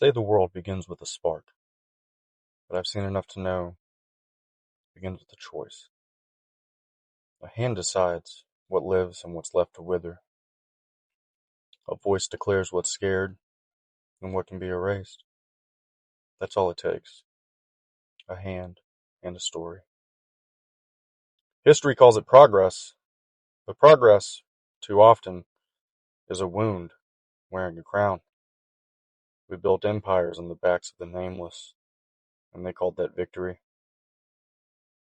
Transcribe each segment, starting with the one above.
say the world begins with a spark, but I've seen enough to know it begins with a choice. A hand decides what lives and what's left to wither. A voice declares what's scared and what can be erased. That's all it takes. A hand and a story. History calls it progress, but progress, too often, is a wound wearing a crown. We built empires on the backs of the nameless, and they called that victory.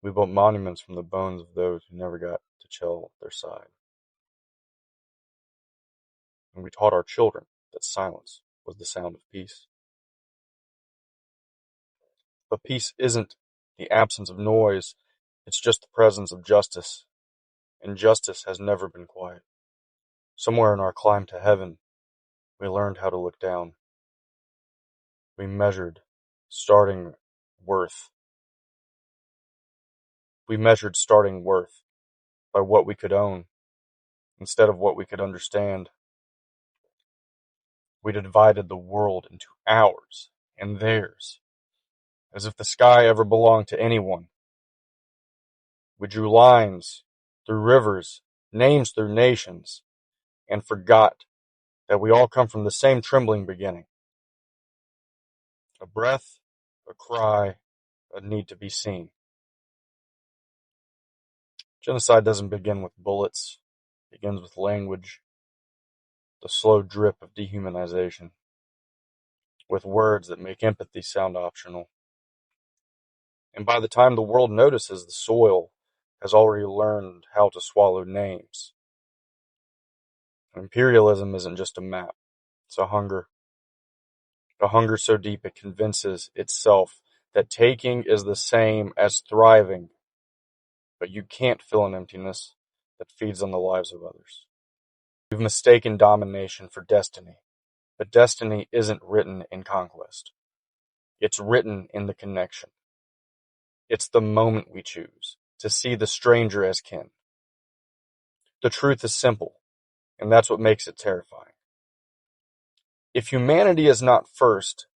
We built monuments from the bones of those who never got to chill their side. And we taught our children that silence was the sound of peace. But peace isn't the absence of noise, it's just the presence of justice. And justice has never been quiet. Somewhere in our climb to heaven, we learned how to look down. We measured starting worth. We measured starting worth by what we could own instead of what we could understand. We divided the world into ours and theirs, as if the sky ever belonged to anyone. We drew lines through rivers, names through nations, and forgot that we all come from the same trembling beginning. A breath, a cry, a need to be seen. Genocide doesn't begin with bullets. It begins with language, the slow drip of dehumanization, with words that make empathy sound optional. And by the time the world notices, the soil has already learned how to swallow names. Imperialism isn't just a map, it's a hunger. A hunger so deep it convinces itself that taking is the same as thriving, but you can't fill an emptiness that feeds on the lives of others. We've mistaken domination for destiny, but destiny isn't written in conquest. It's written in the connection. It's the moment we choose to see the stranger as kin. The truth is simple, and that's what makes it terrifying. If humanity is not first,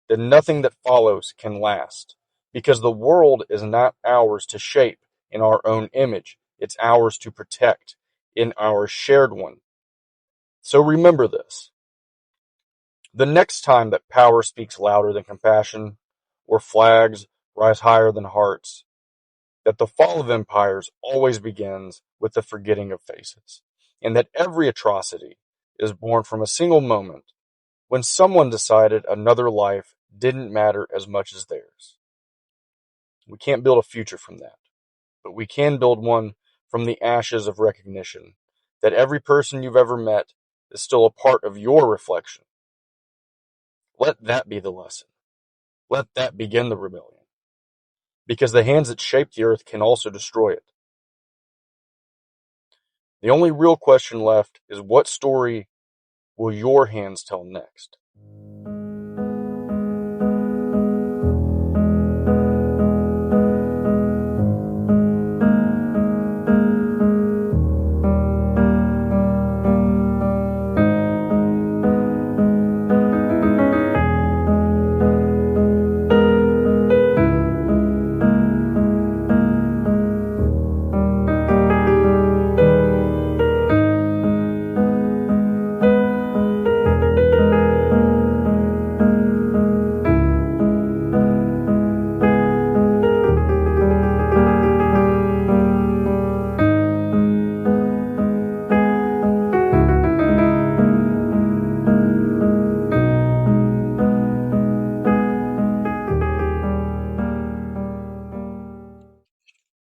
then nothing that follows can last, because the world is not ours to shape in our own image. It's ours to protect in our shared one. So remember this. The next time that power speaks louder than compassion, or flags rise higher than hearts, that the fall of empires always begins with the forgetting of faces, and that every atrocity is born from a single moment when someone decided another life didn't matter as much as theirs. We can't build a future from that, but we can build one from the ashes of recognition that every person you've ever met is still a part of your reflection. Let that be the lesson. Let that begin the rebellion. Because the hands that shape the earth can also destroy it. The only real question left is, what story will your hands tell next?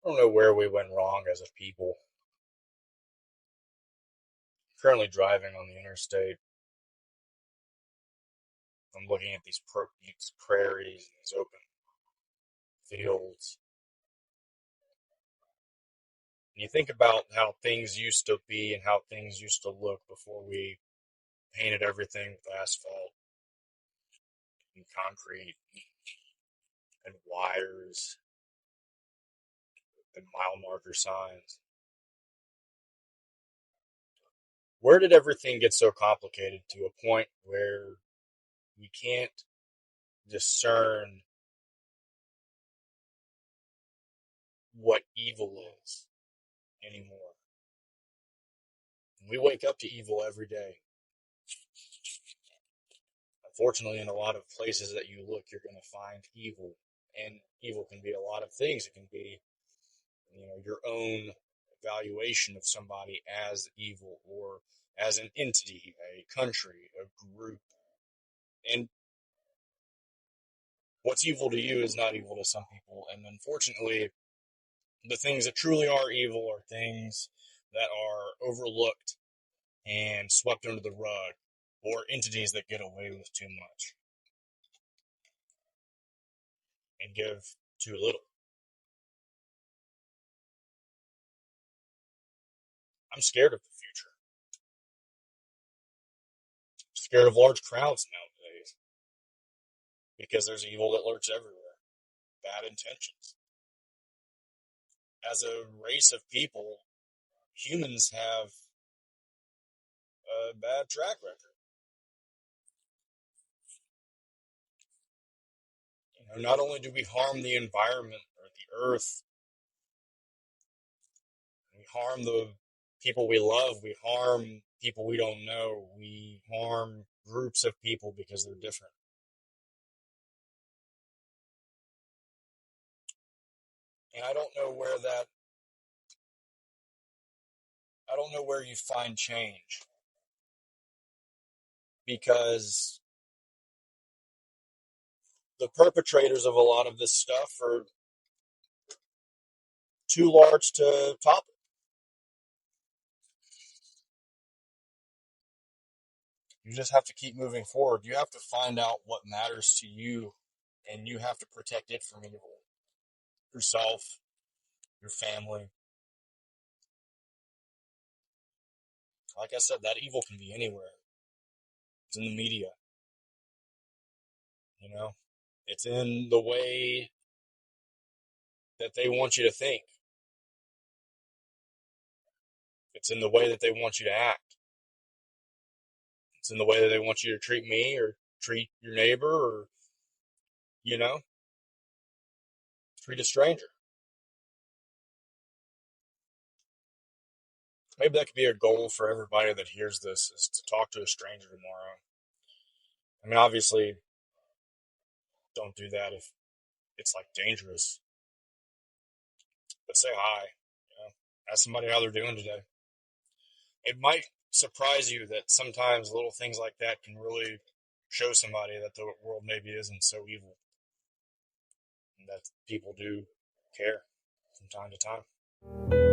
I don't know where we went wrong as a people. Currently driving on the interstate. I'm looking at these prairies and these open fields. And you think about how things used to be and how things used to look before we painted everything with asphalt and concrete and wires and mile marker signs. Where did everything get so complicated to a point where we can't discern what evil is anymore. We wake up to evil every day. Unfortunately, in a lot of places that you look, you're going to find evil. And evil can be a lot of things. It can be, your own evaluation of somebody as evil or as an entity, a country, a group. And what's evil to you is not evil to some people. And unfortunately, the things that truly are evil are things that are overlooked and swept under the rug, or entities that get away with too much and give too little. I'm scared of the future. I'm scared of large crowds nowadays because there's evil that lurks everywhere, bad intentions. As a race of people, humans have a bad track record. Not only do we harm the environment or the earth, we harm the people we love, we harm people we don't know, we harm groups of people because they're different. And I don't know where you find change, because the perpetrators of a lot of this stuff are too large to topple. You just have to keep moving forward. You have to find out what matters to you, and you have to protect it from evil. Yourself, your family. Like I said, that evil can be anywhere. It's in the media. It's in the way that they want you to think. It's in the way that they want you to act. It's in the way that they want you to treat me or treat your neighbor or, you know, treat a stranger. Maybe that could be a goal for everybody that hears this, is to talk to a stranger tomorrow. I mean, obviously, don't do that if it's like dangerous, but say hi. Ask somebody how they're doing today. It might surprise you that sometimes little things like that can really show somebody that the world maybe isn't so evil, and that people do care from time to time.